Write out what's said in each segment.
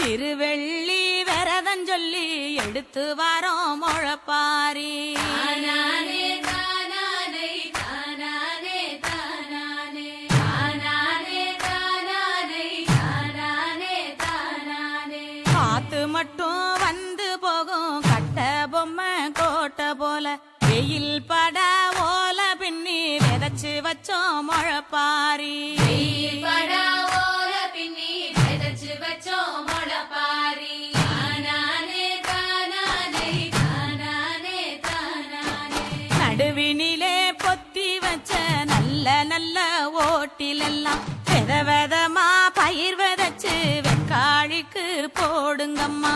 திருவெள்ளி விரதம் சொல்லி எடுத்து வரோம் முழப்பாரி. காத்து மட்டும் வந்து போகும் கட்ட பொம்மை கோட்டை போல வெயில் பட ஓல பின்னி விதைச்சு வச்சோம் முழப்பாரி. நடுவினிலே பொத்தி வச்ச நல்ல நல்ல ஓட்டிலெல்லாம் வித விதமா பயிர் விதைச்சு வெக்காளிக்கு போடுங்கம்மா.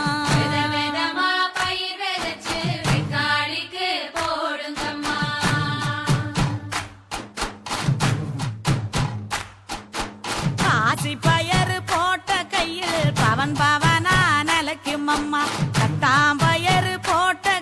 காசி பயறு போட்ட கையில் பவன் பவனா நிலைக்கும் அம்மா. கட்டாம்பயறு போட்ட